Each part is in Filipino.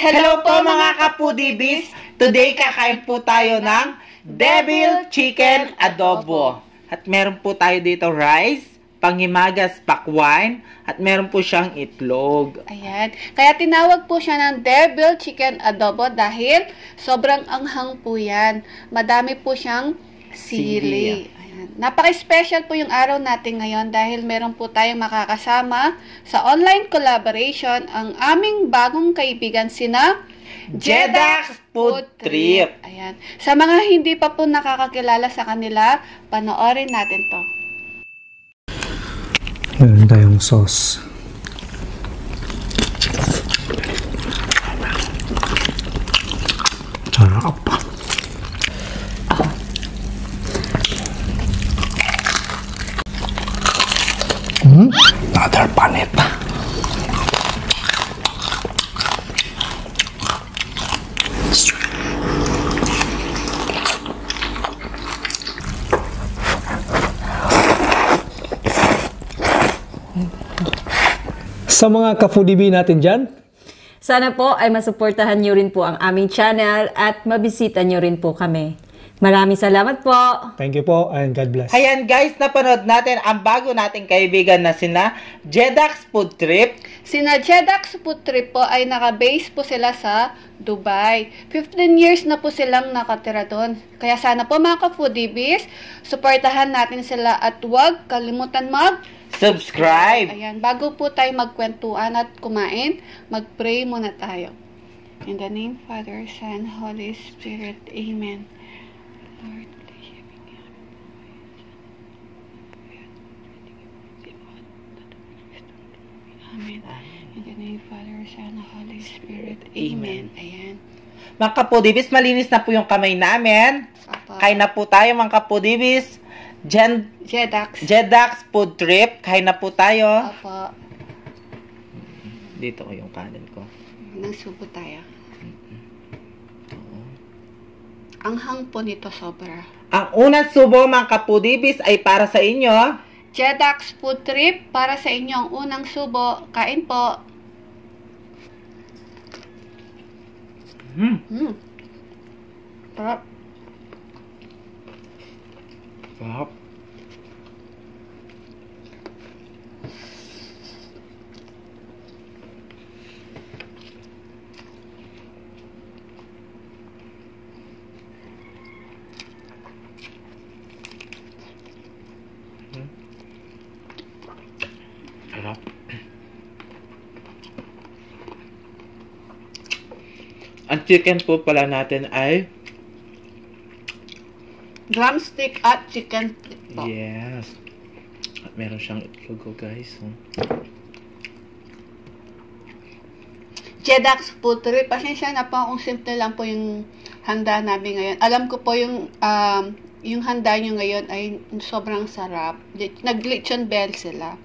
Hello po mga kapudibis! Today kakain po tayo ng Devil Chicken Adobo. At meron po tayo dito rice, panghimagas pakwan, at meron po siyang itlog. Ayan. Kaya tinawag po siya ng Devil Chicken Adobo dahil sobrang anghang po yan. Madami po siyang sili. Ayan. Napaka-special po yung araw natin ngayon dahil meron po tayong makakasama sa online collaboration ang aming bagong kaibigan sina Jedax Food Trip. Ayan. Sa mga hindi pa po nakakakilala sa kanila, panoorin natin to. Meron tayong sauce. Sarap. Another paneta. Sa mga ka-foodie natin dyan, sana po ay masuportahan nyo rin po ang aming channel at mabisita nyo rin po kami. Maraming salamat po. thank you po and God bless. Ayan guys, napanood natin ang bago nating kaibigan na sina Jedax Food Trip. Sina Jedax Food Trip po ay naka-base po sila sa Dubai. 15 years na po silang nakatira doon. Kaya sana po mga ka-foodies, suportahan natin sila at huwag kalimutan Subscribe! Ayan, bago po tayo magkwentuhan at kumain, mag-pray muna tayo. In the name Father, Son, Holy Spirit. Amen. Lord, Amen. In the name Father, Son, Holy Spirit. Amen. Ayan. Mga kapudibis, malinis na po yung kamay namin. Apa. Kain na po tayo mga kapudibis. Jedax Food Trip. Kain na po tayo. Apa. Dito ko yung kanin ko. Nagsubo tayo. Anghang po nito sobra. Ang unang subo mga kapudibis ay para sa inyo. Jedax Food Trip, para sa inyo ang unang subo. Kain po. Sarap. Sarap. Sarap. Ang chicken po pala natin ay Drumstick at chicken po. yes. At meron siyang itlog guys. Jedax Food Trip. Pasensya na po kung simple lang po yung handa namin ngayon. Alam ko po yung handa nyo ngayon ay sobrang sarap. Nag-lechon bell sila.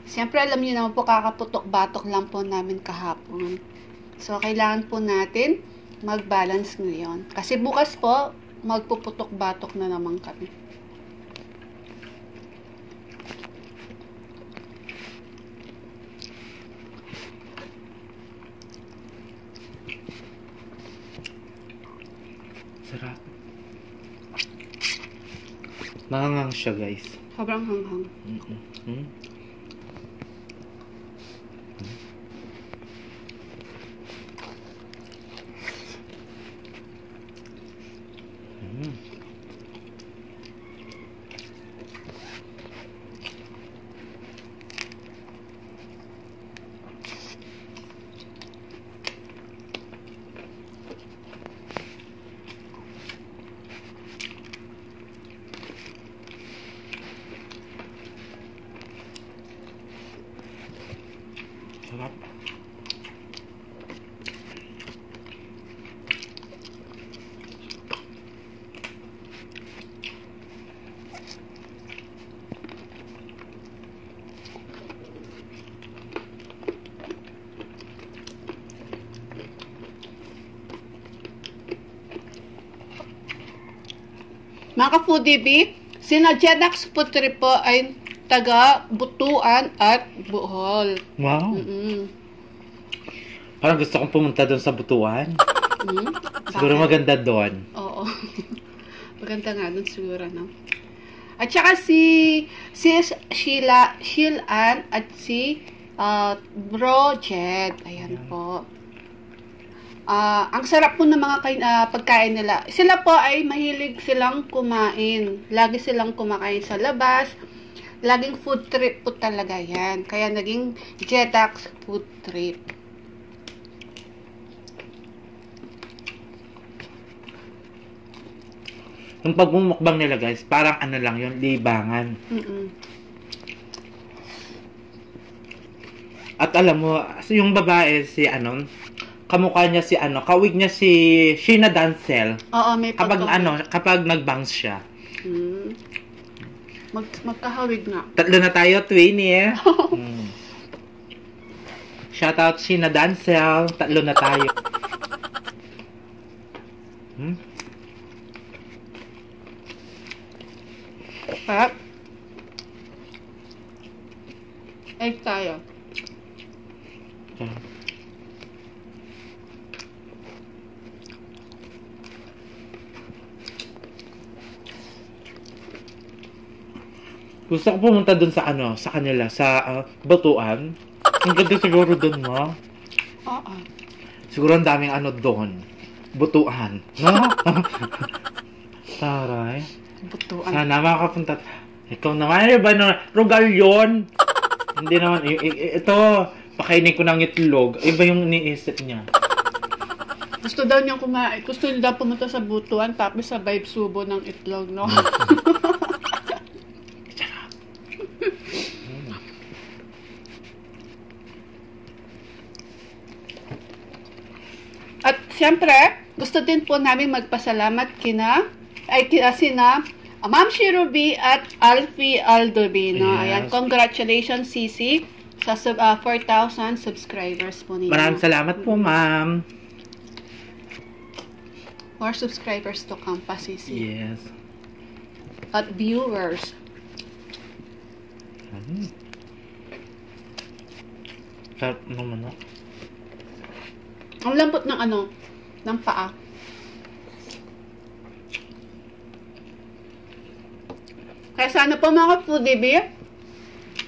Siyempre alam niyo naman po kakaputok-batok lang po namin kahapon. So kailangan po natin mag-balance ngayon. Kasi bukas po magpuputok-batok na naman kami. Sarap. Mangangang siya guys. Sobrang hanghang. Sarap. Mga ka-foodie, sina Jedax Food Trip po ay taga Butuan at Bohol. Wow. Parang gusto kong pumunta doon sa Butuan. Hmm? Siguro Bakit? maganda doon. Oo. Maganda nga dun siguro, no? At saka si Sheila-Ann at si Bro Jed. Ayan po. Ang sarap po ng mga pagkain nila. Sila po ay mahilig silang kumain. Lagi silang kumakain sa labas. Laging food trip po talaga yan. Kaya naging Jedax food trip. Yung pagmumukbang nila guys, parang ano lang yun, libangan. At alam mo, yung babae, si ano, kamukha niya si ano, kawig niya si Sheena Dancel. Oo, may Kapag pagkawig. ano, kapag nag-bangs siya. Magkahawig nga. Tatlo na tayo, Twinnie. Shoutout Sheena Dancel. Tatlo na tayo. Pat. Egg tayo. Gusto ko pumunta dun sa ano, sa kanila, sa Batuan. Ang ganda siguro dun, no? Oo. Siguro ang daming ano doon. Butuan. No? Taray. Butuan. Sana makakapunta. Ikaw naman, ba no? Rogal yun. Hindi naman, ito, pakainin ko ng itlog. Iba yung iniisip niya. Gusto daw niyang kumain. Gusto niya daw pumunta sa Butuan tapos sabay subo ng itlog, no? At siyempre, gusto din po namin magpasalamat sina Ma'am Shirubi at Alfie Aldovino. Yes. Ayan, congratulations Sisi sa 4,000 subscribers po ninyo. Maraming salamat po, ma'am. More subscribers to come pa, Sisi. Yes. At viewers. Sarap naman, no? Ang lambot ng ano, ng paa. Kaya sana po mga foodie,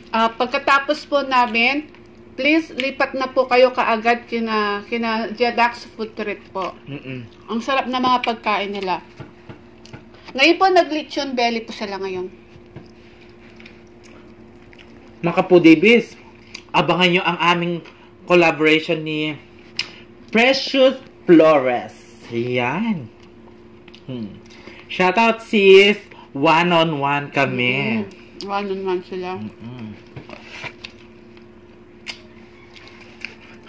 pagkatapos po namin, please lipat na po kayo kaagad kina Jedax Food Trip po. Ang sarap na mga pagkain nila. Ngayon po nag-lechon belly po sila ngayon. Mga kapudibis, abangan nyo ang aming collaboration ni Precious Flores. Yan. Shoutout sis. One-on-one kami. One-on-one sila.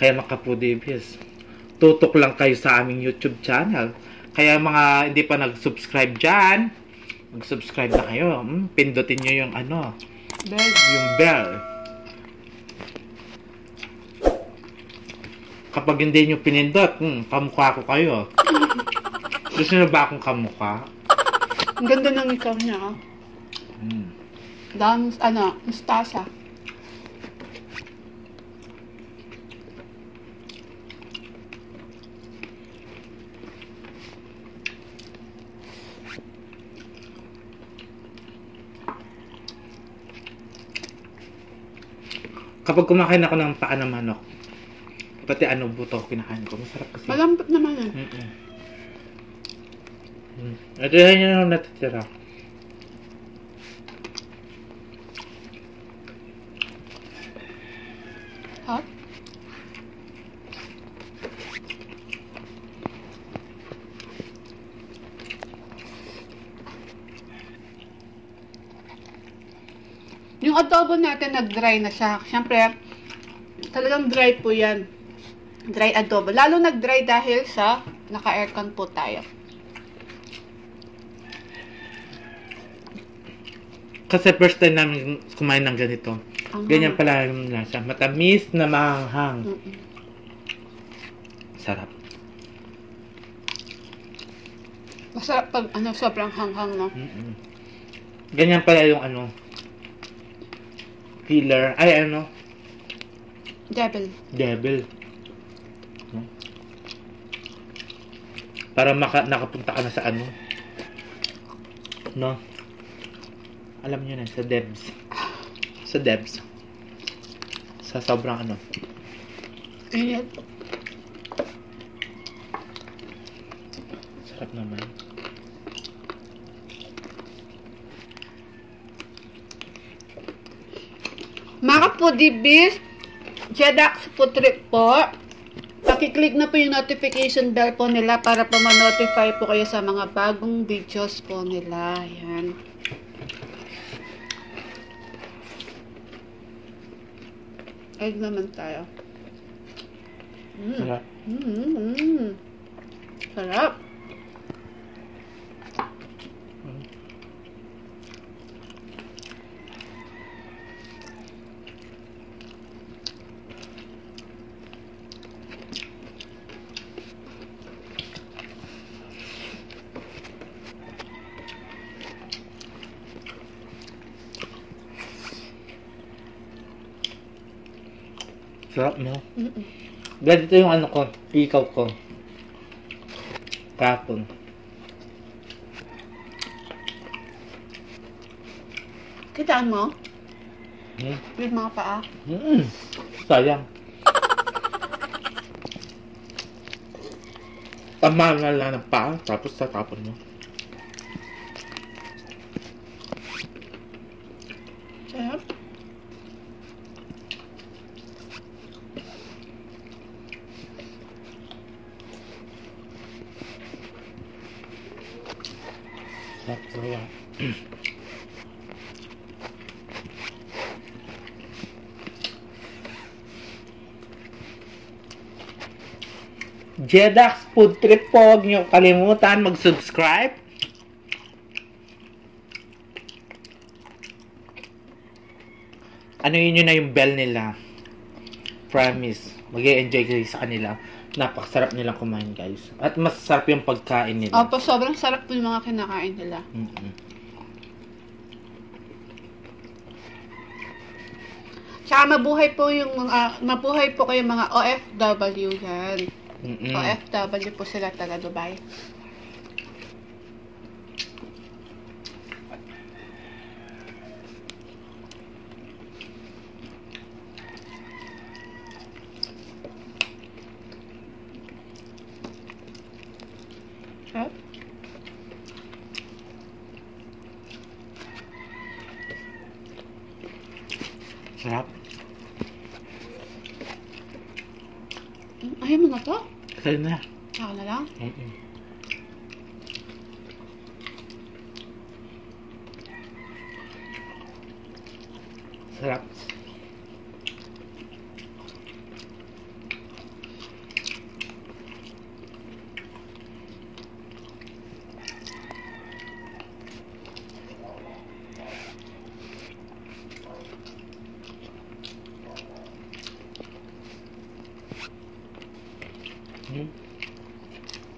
Kaya mga kapudibis, tutok lang kayo sa aming YouTube channel. Kaya mga hindi pa nag-subscribe dyan, mag-subscribe na kayo. Pindutin nyo yung ano, Bell. yung bell. Kapag hindi nyo pinindot, kamukha ko kayo. Gusto nyo ba akong kamukha? Ang ganda ng ikaw niya, ah. Dahil, mustasa. Kapag kumakain ako ng paa ng manok, pati ano buto, kinakain ko. Masarap kasi. Malambot naman yan. Ito yan yung natitira. Hot? Yung adobo natin nag-dry na siya. Siyempre, talagang dry po yan. Dry adobo. Lalo nag-dry dahil sa naka-aircon po tayo. Kasi first time namin kumain ng ganito. Ganyan pala yung lasa. Matamis na maanghang. Sarap. Masarap pag sobrang hanghang, no? Ganyan pala yung filler. Ay, Devil. devil. Para nakapunta ka na sa ano. No? Alam niyo na, sa Debs. Sa Debs. Sa sobrang ano. Init. Sarap naman. Mga Foodie-Beast, Jedax Food Trip po. Pakiclick na po yung notification bell po nila para po ma-notify po kayo sa mga bagong videos po nila. Ayan. Egg naman tayo. Sarap. Sarap. Sarap, no? Ganito yung ano ko, ikaw ko. Kapon. Kitaan mo? Hmm? Yung mga paa. Sayang. Tama na lang ng paa, tapos tatapon mo. Sarap. Sarap, sayang. Jedax Food Trip po, huwag niyo kalimutan mag-subscribe. Ano yun na yung bell nila. Promise, mag-e-enjoy kayo sa kanila. Napakasarap nilang kumain, guys. At masarap yung pagkain nila. Opo, sobrang sarap po yung mga kinakain nila. Tsaka mabuhay po yung mabuhay po kayo mga OFW yan. OFW po sila taga Dubai. Sarap. Sarap. Ayaw mo na to? Kaya na. Saka na lang? Sarap.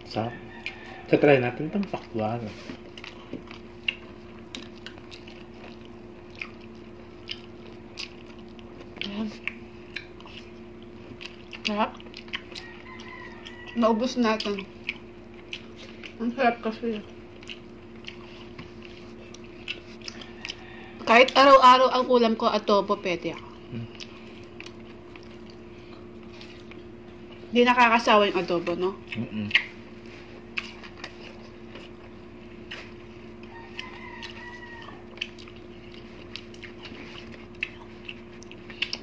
Sarap. So, try natin itong pakwan. Ayan. Sarap. Naubos natin. Ang sarap kasi. Kahit araw-araw ang ulam ko adobo, pwede ako. Hindi nakakasawa yung adobo, no?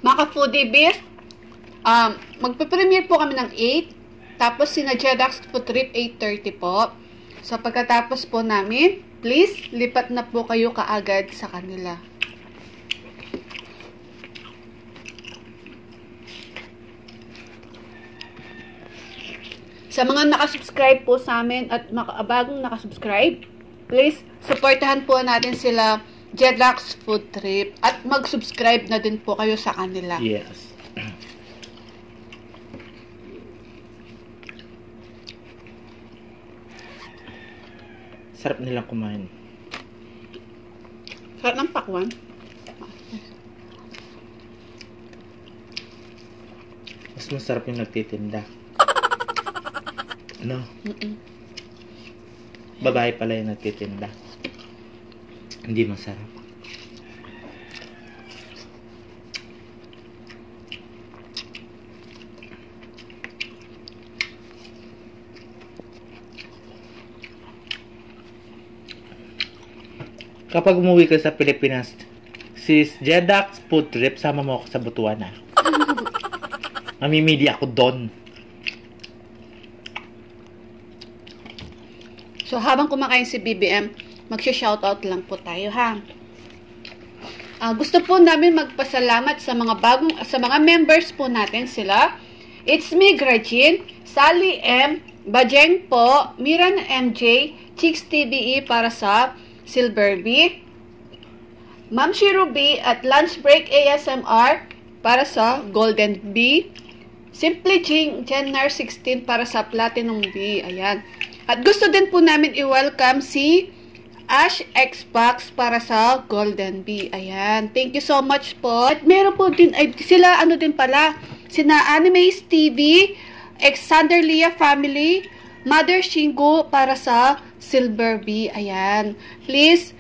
Mga Foodie-Beast, magpe-premiere po kami ng 8, tapos sina Jedax Food Trip 8:30 po. So pagkatapos po namin, please, lipat na po kayo kaagad sa kanila. Sa mga nakasubscribe po sa amin at bagong nakasubscribe, please, supportahan po natin sila Jedax Food Trip at mag-subscribe na din po kayo sa kanila. Yes. Sarap nilang kumain. Sarap ng pakwan. Mas masarap yung nagtitinda. No? Babae pala yung nagtitinda. Hindi masarap. Kapag umuwi ka sa Pilipinas, sis Jedax Food Trip, sama mo ako sa Butuan na. Mamimili ako doon. So, habang kumakain si BBM, magsha-shoutout lang po tayo, ha? Gusto po namin magpasalamat sa mga members po natin sila. It's me, Gretchen, Sally M, Bajeng po, Miran MJ, Chicks TVE para sa Silver B, Ma'am Shiro B at Lunch Break ASMR para sa Golden B, Simply Jennar 16 para sa Platinum B. Ayan. At gusto din po namin i-welcome si Ash Xbox para sa Golden B. Ayan. Thank you so much po. At meron po din, sila din pala, sina Animes TV, Alexander Lia Family, Mother Shingo para sa Silver B. Ayan. Please,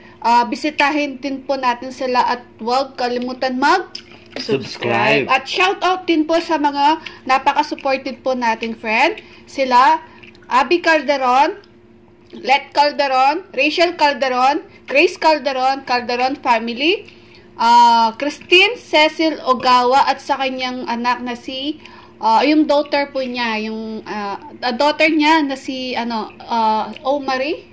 bisitahin din po natin sila at huwag kalimutan mag-subscribe. At shoutout din po sa mga napaka-supported po nating friend. Sila, Abby Calderon, Let Calderon, Rachel Calderon, Grace Calderon, Calderon Family, Christine Cecil Ogawa at sa kanyang anak na si yung daughter po niya, yung daughter niya na si Omari.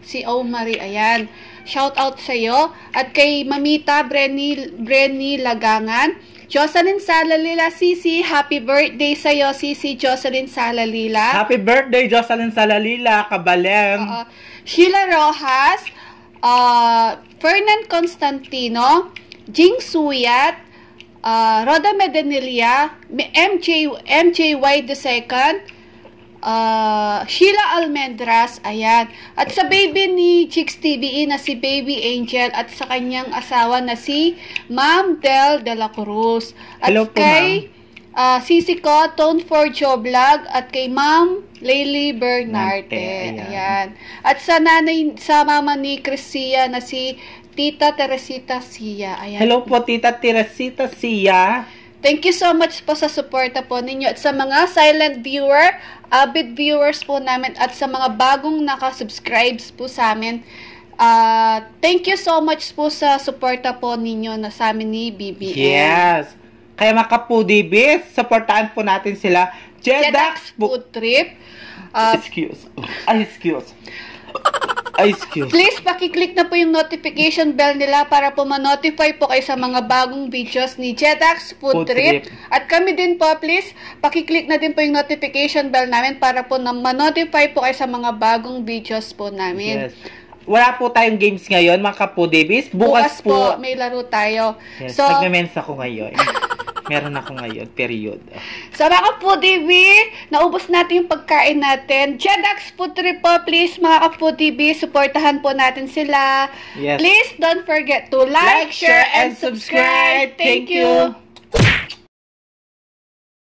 Si Omari, ayan. Shout out sa iyo at kay Mamita Brenny Lagangan, Jocelyn Salalila, Sisi, happy birthday sa iyo, Sisi Jocelyn Salalila. Happy birthday, Jocelyn Salalila, kabaleng. Sheila Rojas, Fernan Constantino, Jing Suyat, Roda Medenilia, MJY II, Sheila Almendras, ayan. At sa baby ni Chicks TVE na si Baby Angel at sa kanyang asawa na si Ma'am Del de la Cruz. At hello po, kay Sisi ko, Tone for Joe Vlog at kay Ma'am Layli Bernarte. Ayan. At sa mama ni Crisia na si Tita Teresita Sia. Ayan. Hello po, Tita Teresita Sia. Thank you so much po sa suporta po ninyo at sa mga silent viewer, avid viewers po namin at sa mga bagong nakasubscribes po sa amin. Thank you so much po sa suporta po ninyo na sa amin ni BBM. Yes. Kaya mga kapudibis, supportaan po natin sila. Jedax Food Trip. Excuse. Please, pakiclick na po yung notification bell nila para po ma-notify po kayo sa mga bagong videos ni Jedax Food Trip. At kami din po, please, pakiclick na din po yung notification bell namin para po ma-notify po kayo sa mga bagong videos po namin. Yes. Wala po tayong games ngayon, mga kapudibis. Bukas po may laro tayo. Yes, So, nagme-mensa ko ngayon. Meron ako ngayon, period. So mga ka-foodie, naubos natin yung pagkain natin. Jedax Food Trip po, please mga ka-foodie, supportahan po natin sila. Yes. Please don't forget to like, share, and subscribe. Thank you.